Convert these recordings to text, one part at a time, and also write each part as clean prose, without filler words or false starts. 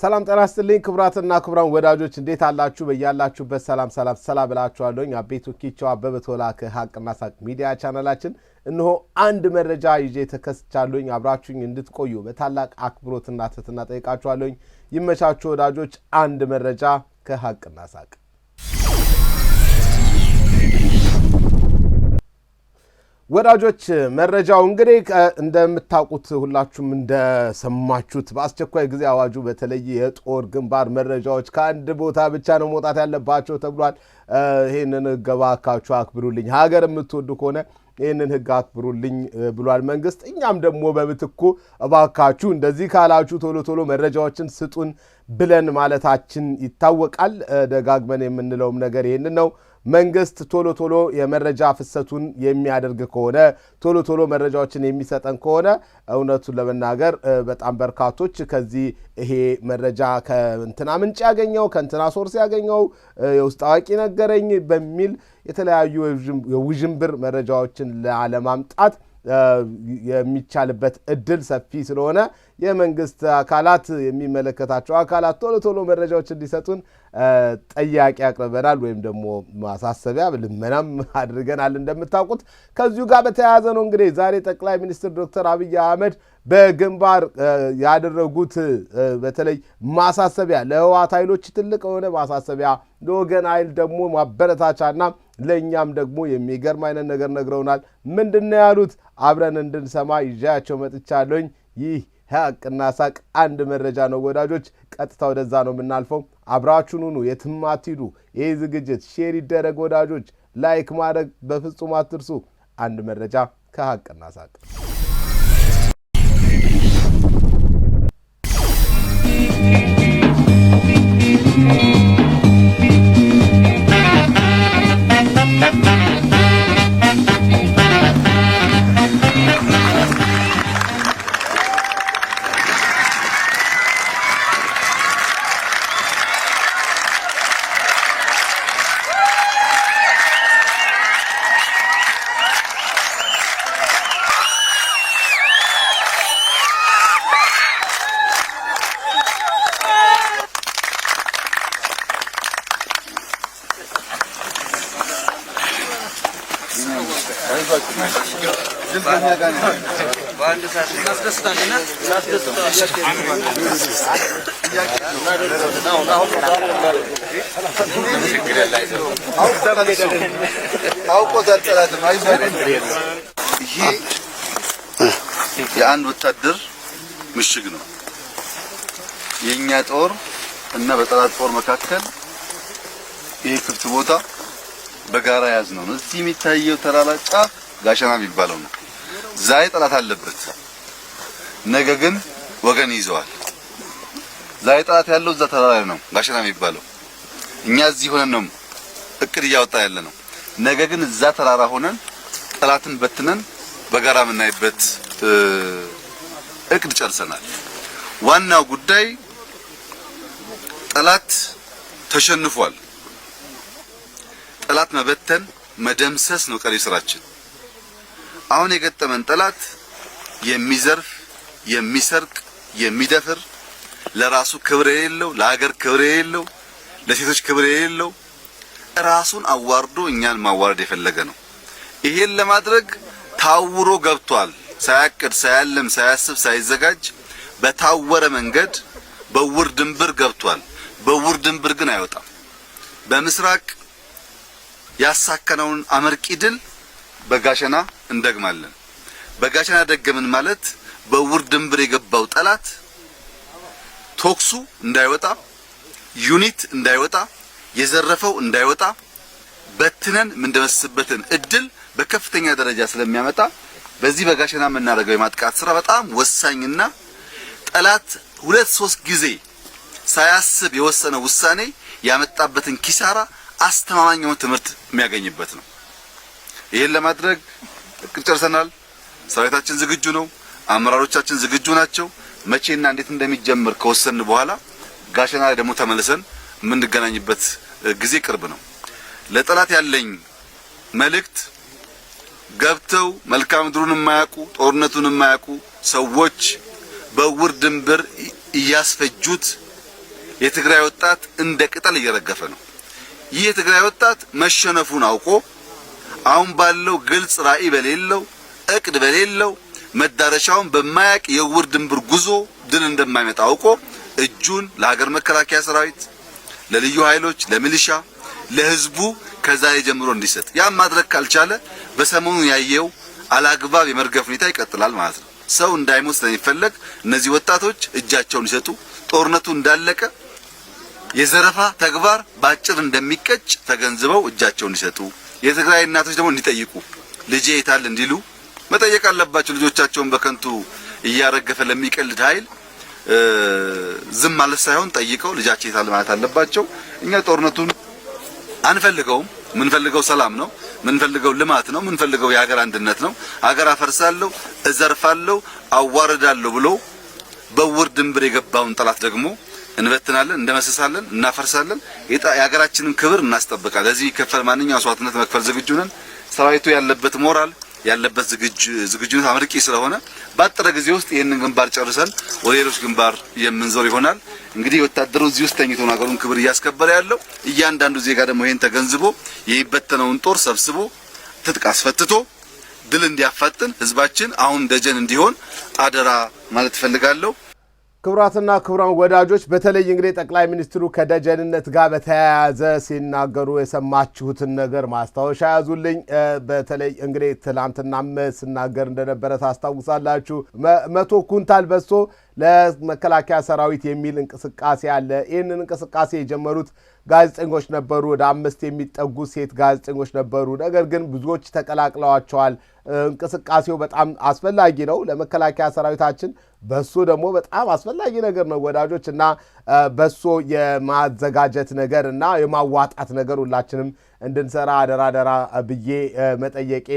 ሰላም ጤና ይስጥልኝ ክቡራትና ክቡራን ወዳጆች እንዴት አላችሁ በያላችሁበት ሰላም ብላችኋለሁኝ አቤቱ ኪቻው አበበ ቶላ ከሀቅና ሳቅ ሚዲያ ቻናላችን እነሆ አንድ መረጃ ይዤ ተከስቻለሁኝ አብራችሁኝ እንድትቆዩ በታላቅ አክብሮትና ትህትና ጠይቃችኋለሁኝ ይመቻችሁ ወዳጆች አንድ መረጃ ከሀቅና ሳቅ ወዳጆች መረጃው እንግዲህ እንደምታውቁት ሁላችሁም እንደሰማችሁት በአስቸኳይ ጊዜ አዋጁ በተለይ የጦር ግንባር መረጃዎች ከአንድ ቦታ ብቻ ነው መውጣት ያለባቸው ተብሏል ይሄንን ገባካችሁ አክብሩልኝ ሀገር የምትወዱ ከሆነ ይሄንን ህግ አክብሩልኝ ብሏል መንግስት እኛም ደግሞ በብትኩ እባካችሁ እንደዚህ ካላችሁ ቶሎ መረጃዎችን ስጡን ብለን ማለታችን ይታወቃል ደጋግመን የምንለውም ነገር ይሄንን ነው መንግስት ቶሎ የመረጃ ፍሰቱን የሚያደርግ ከሆነ ቶሎ መረጃዎችን የሚሰጠን ከሆነ እውነቱን ለመናገር በጣም በርካቶች ከዚህ ይሄ መረጃ ከእንትና ምንጭ ያገኘው ከእንትና ሶርስ ያገኘው የውስጥ አዋቂ ነገረኝ በሚል የተለያዩ የውዥንብር መረጃዎችን ለማምጣት የሚቻልበት እድል ሰፊ ስለሆነ የመንግስት አካላት የሚመለከታቸው አካላት ቶሎ መረጃዎች እንዲሰጡን ጠያቂ አቅርበናል ወይም ደግሞ ማሳሰቢያ ልመናም አድርገናል እንደምታውቁት ከዚሁ ጋር በተያያዘ ነው እንግዲህ ዛሬ ጠቅላይ ሚኒስትር ዶክተር አብይ አህመድ በግንባር ያደረጉት በተለይ ማሳሰቢያ ለህወሓት ኃይሎች ትልቅ የሆነ ማሳሰቢያ ለወገን ኃይል ደግሞ ማበረታቻና ለኛም ደግሞ የሚገርም አይነት ነገር ነግረውናል ምንድነው ያሉት አብረን እንድንሰማ ይዣቸው መጥቻለሁኝ ይህ ሀቅና ሳቅ አንድ መረጃ ነው ወዳጆች ቀጥታ ወደዛ ነው የምናልፈው አብራችሁን ሁኑ የትም አትሂዱ ይህ ዝግጅት ሼር ይደረግ ወዳጆች ላይክ ማድረግ በፍጹም አትርሱ አንድ መረጃ ከሀቅና ሳቅ የአንድ ወታደር ምሽግ ነው የኛ ጦር እና በጠላት ጦር መካከል ይሄ ክፍት ቦታ በጋራ ያዝ ነው እዚህ የሚታየው ተራራ ጫፍ ጋሸና የሚባለው ነው ዛሬ ጠላት አለበት ነገ ግን ወገን ይዘዋል ዛሬ ጠላት ያለው እዛ ተራራ ነው ጋሸና የሚባለው እኛ እዚህ ሆነን ነው እቅድ ያወጣ ያለ ነው ነገ ግን እዛ ተራራ ሆነን ጠላትን በትነን በጋራ ምናይበት እቅድ ጨርሰናል ዋናው ጉዳይ ጠላት ተሸንፏል ጠላት መበተን መደምሰስ ነው ቀሪ ስራችን አሁን የገጠመን ጠላት የሚዘርፍ የሚሰርቅ የሚደፍር ለራሱ ክብር የሌለው ለሀገር ክብር የሌለው ለሴቶች ክብር የሌለው ራሱን አዋርዶ እኛን ማዋረድ የፈለገ ነው ይሄን ለማድረግ ታውሮ ገብቷል ሳያቅድ ሳያለም ሳያስብ ሳይዘጋጅ በታወረ መንገድ በውር ድንብር ገብቷል በውር ድንብር ግን አይወጣም በምስራቅ ያሳከነውን አመርቂ ድል በጋሸና እንደግማለን በጋሸና ደገምን ማለት በውር ድንብር የገባው ጠላት ቶክሱ እንዳይወጣ ዩኒት እንዳይወጣ የዘረፈው እንዳይወጣ በትነን ምንደመስበትን እድል በከፍተኛ ደረጃ ስለሚያመጣ በዚህ በጋሸና የምናደርገው የማጥቃት ስራ በጣም ወሳኝና ጠላት 2-3 ጊዜ ሳያስብ የወሰነው ውሳኔ ያመጣበትን ኪሳራ አስተማማኝው ትምህርት የሚያገኝበት ነው ይሄን ለማድረግ እቅድ ጨርሰናል ሰራዊታችን ዝግጁ ነው አመራሮቻችን ዝግጁ ናቸው መቼና እንዴት እንደሚጀምር ከወሰን በኋላ ጋሸና ላይ ደግሞ ተመልሰን የምንገናኝበት ጊዜ ቅርብ ነው ለጠላት ያለኝ መልእክት ገብተው መልካም ድሩን የማያውቁ ጦርነቱን የማያውቁ ሰዎች በውር ድንብር እያስፈጁት የትግራይ ወጣት እንደ ቅጠል እየረገፈ ነው። ይህ የትግራይ ወጣት መሸነፉን አውቆ አሁን ባለው ግልጽ ራዕይ በሌለው እቅድ በሌለው መዳረሻውን በማያቅ የውር ድንብር ጉዞ ድል እንደማይመጣ አውቆ እጁን ለሀገር መከላከያ ሰራዊት፣ ለልዩ ኃይሎች፣ ለሚሊሻ፣ ለህዝቡ ከዛሬ ጀምሮ እንዲሰጥ ያ ማድረግ ካልቻለ በሰሞኑ ያየው አላግባብ የመርገፍ ሁኔታ ይቀጥላል ማለት ነው። ሰው እንዳይሞት ስለሚፈለግ እነዚህ ወጣቶች እጃቸውን ይሰጡ። ጦርነቱ እንዳለቀ የዘረፋ ተግባር ባጭር እንደሚቀጭ ተገንዝበው እጃቸውን ይሰጡ። የትግራይ እናቶች ደግሞ እንዲጠይቁ ልጄ የታል እንዲሉ መጠየቅ አለባቸው። ልጆቻቸውን በከንቱ እያረገፈ ለሚቀልድ ኃይል ዝም ማለት ሳይሆን ጠይቀው ልጃቸው የታል ማለት አለባቸው። እኛ ጦርነቱን አንፈልገውም። ምንፈልገው ሰላም ነው። ምንፈልገው ልማት ነው። ምንፈልገው የሀገር አንድነት ነው። ሀገር አፈርሳለሁ፣ እዘርፋለሁ፣ አዋርዳለሁ ብሎ በውር ድንብር የገባውን ጠላት ደግሞ እንበትናለን፣ እንደመስሳለን፣ እናፈርሳለን። የሀገራችንን ክብር እናስጠብቃለን። ለዚህ ከፈል ማንኛውም መስዋዕትነት መክፈል ዝግጁ ነን። ሰራዊቱ ያለበት ሞራል ያለበት ዝግጁነት አመርቂ ስለሆነ ባጠረ ጊዜ ውስጥ ይሄንን ግንባር ጨርሰን ወደ ሌሎች ግንባር የምንዞር ይሆናል። እንግዲህ ወታደሩ እዚህ ውስጥ ተኝቶ ሀገሩን ክብር እያስከበረ ያለው እያንዳንዱ ዜጋ ደግሞ ይሄን ተገንዝቦ የሚበተነውን ጦር ሰብስቦ ትጥቅ አስፈትቶ ድል እንዲያፋጥን ህዝባችን አሁን ደጀን እንዲሆን አደራ ማለት ፈልጋለሁ። ክቡራትና ክቡራን ወዳጆች በተለይ እንግዲህ ጠቅላይ ሚኒስትሩ ከደጀንነት ጋር በተያያዘ ሲናገሩ የሰማችሁትን ነገር ማስታወሻ ያዙልኝ። በተለይ እንግዲህ ትላንትናም ሲናገር እንደነበረ ታስታውሳላችሁ። 100 ኩንታል በሶ ለመከላከያ ሰራዊት የሚል እንቅስቃሴ አለ። ይህንን እንቅስቃሴ የጀመሩት ጋዜጠኞች ነበሩ። ወደ 5 የሚጠጉ ሴት ጋዜጠኞች ነበሩ። ነገር ግን ብዙዎች ተቀላቅለዋቸዋል። እንቅስቃሴው በጣም አስፈላጊ ነው ለመከላከያ ሰራዊታችን። በሶ ደግሞ በጣም አስፈላጊ ነገር ነው ወዳጆች እና በሶ የማዘጋጀት ነገር እና የማዋጣት ነገር ሁላችንም እንድንሰራ አደራ ብዬ መጠየቄ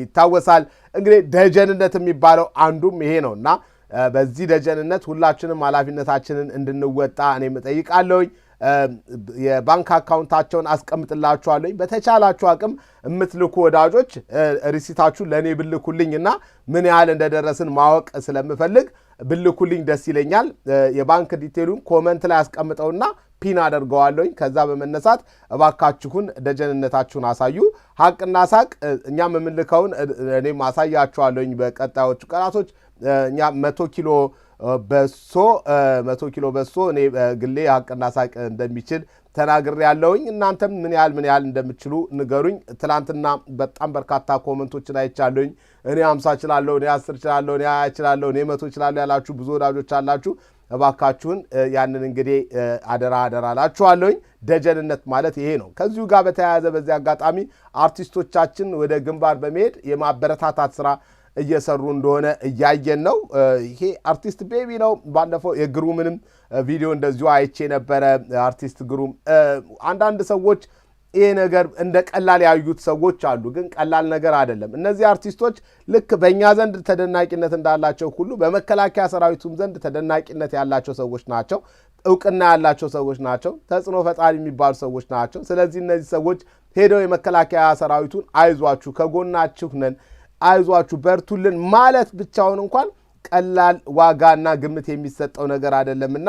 ይታወሳል። እንግዲህ ደጀንነት የሚባለው አንዱም ይሄ ነውና በዚህ ደጀንነት ሁላችንም ኃላፊነታችንን እንድንወጣ እኔ መጠይቃለሁኝ። የባንክ አካውንታቸውን አስቀምጥላችኋለሁ። በተቻላችሁ አቅም የምትልኩ ወዳጆች ሪሲታችሁ ለኔ ብልኩልኝና ምን ያህል እንደደረስን ማወቅ ስለምፈልግ ብልኩልኝ ደስ ይለኛል። የባንክ ዲቴሉን ኮሜንት ላይ አስቀምጠውና ፒን አደርገዋለሁኝ። ከዛ በመነሳት እባካችሁን ደጀንነታችሁን አሳዩ። ሀቅና ሳቅ እኛም የምንልከውን እኔም አሳያችኋለሁኝ በቀጣዮቹ ቀናቶች። እኛ 100 ኪሎ በሶ እኔ ግሌ ሀቅና ሳቅ እንደሚችል ተናግሬ ያለውኝ። እናንተም ምን ያህል እንደምትችሉ ንገሩኝ። ትላንትና በጣም በርካታ ኮሜንቶችን አይቻለሁኝ። እኔ 50 እችላለሁ፣ እኔ 10 እችላለሁ፣ እኔ 20 እችላለሁ፣ እኔ 100 እችላለሁ ያላችሁ ብዙ ወዳጆች አላችሁ። እባካችሁን ያንን እንግዲህ አደራ እላችኋለሁኝ። ደጀንነት ማለት ይሄ ነው። ከዚሁ ጋር በተያያዘ በዚህ አጋጣሚ አርቲስቶቻችን ወደ ግንባር በመሄድ የማበረታታት ስራ እየሰሩ እንደሆነ እያየን ነው። ይሄ አርቲስት ቤቢ ነው። ባለፈው የግሩምንም ቪዲዮ እንደዚሁ አይቼ ነበረ። አርቲስት ግሩም አንዳንድ ሰዎች ይሄ ነገር እንደ ቀላል ያዩት ሰዎች አሉ፣ ግን ቀላል ነገር አይደለም። እነዚህ አርቲስቶች ልክ በእኛ ዘንድ ተደናቂነት እንዳላቸው ሁሉ በመከላከያ ሰራዊቱም ዘንድ ተደናቂነት ያላቸው ሰዎች ናቸው። እውቅና ያላቸው ሰዎች ናቸው። ተጽዕኖ ፈጣሪ የሚባሉ ሰዎች ናቸው። ስለዚህ እነዚህ ሰዎች ሄደው የመከላከያ ሰራዊቱን አይዟችሁ፣ ከጎናችሁ ነን፣ አይዟችሁ፣ በርቱልን ማለት ብቻውን እንኳን ቀላል ዋጋና ግምት የሚሰጠው ነገር አይደለምና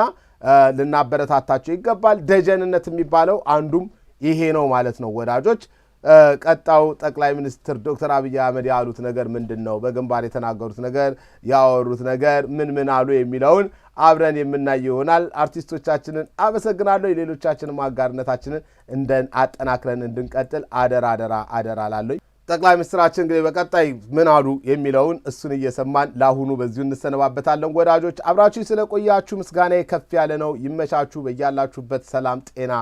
ልናበረታታቸው ይገባል። ደጀንነት የሚባለው አንዱም ይሄ ነው ማለት ነው ወዳጆች። ቀጣው ጠቅላይ ሚኒስትር ዶክተር አብይ አህመድ ያሉት ነገር ምንድነው? በግንባር የተናገሩት ነገር ያወሩት ነገር ምን አሉ የሚለውን አብረን የምናይ ይሆናል። አርቲስቶቻችንን አመሰግናለሁ። የሌሎቻችንን አጋርነታችንን አጠናክረን እንድንቀጥል አደራ ላለሁ። ጠቅላይ ሚኒስትራችን እንግዲህ በቀጣይ ምን አሉ የሚለውን እሱን እየሰማን ለአሁኑ በዚሁ እንሰነባበታለን። ወዳጆች አብራችሁ ስለቆያችሁ ምስጋናዬ ከፍ ያለ ነው። ይመቻችሁ። በያላችሁበት ሰላም፣ ጤና፣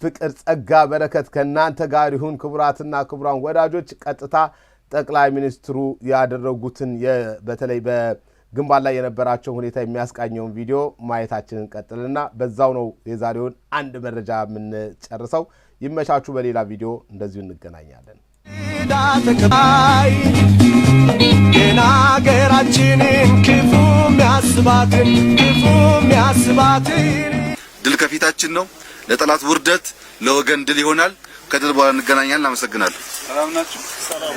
ፍቅር፣ ጸጋ፣ በረከት ከእናንተ ጋር ይሁን። ክቡራትና ክቡራን ወዳጆች ቀጥታ ጠቅላይ ሚኒስትሩ ያደረጉትን በተለይ በግንባር ላይ የነበራቸው ሁኔታ የሚያስቃኘውን ቪዲዮ ማየታችንን ቀጥልና በዛው ነው የዛሬውን አንድ መረጃ የምንጨርሰው። ይመቻችሁ። በሌላ ቪዲዮ እንደዚሁ እንገናኛለን። የናገራችንን ክፉ የሚያስባትን ድል ከፊታችን ነው። ለጠላት ውርደት ለወገን ድል ይሆናል። ከድል በኋላ እንገናኛለን። አመሰግናለሁ። ሰላም ናችሁ? ሰላም።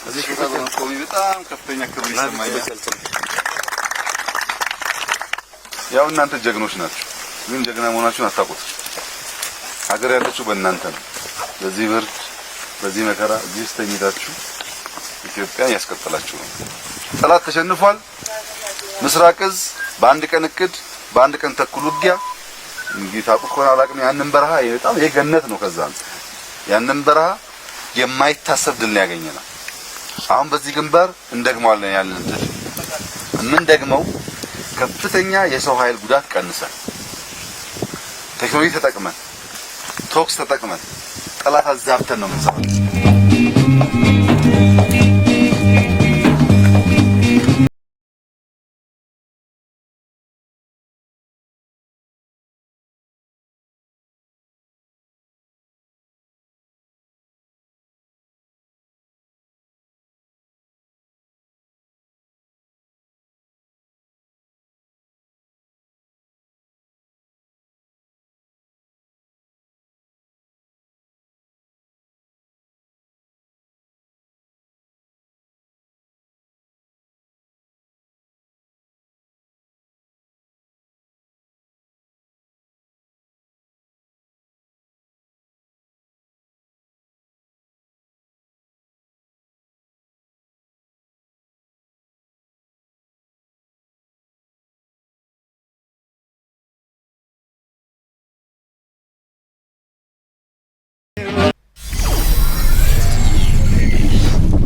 እዚህ ቆሚ በጣም ከፍተኛ ክብር ይሰማኛል። ያው እናንተ ጀግኖች ናችሁ። ግን ጀግና መሆናችሁን አታውቁት። ሀገር ያለችው በእናንተ ነው። በዚህ ብርድ በዚህ መከራ እዚህ ተኝታችሁ ኢትዮጵያን ያስቀጥላችሁ ነው። ጠላት ተሸንፏል። ምስራቅ እዝ በአንድ ቀን እቅድ በአንድ ቀን ተኩል ውጊያ እንግዲህ ታውቁት ከሆነ አላቅም። ያንን በረሃ በጣም የገነት ነው። ከዛ ያንን በረሃ የማይታሰብ ድል ያገኘናል። አሁን በዚህ ግንባር እንደግመዋለን። ያንን ድል እንደግመው ከፍተኛ የሰው ኃይል ጉዳት ቀንሰን ቴክኖሎጂ ተጠቅመን ቶክስ ተጠቅመን ጠላት አዛብተን ነው የምንሰራው።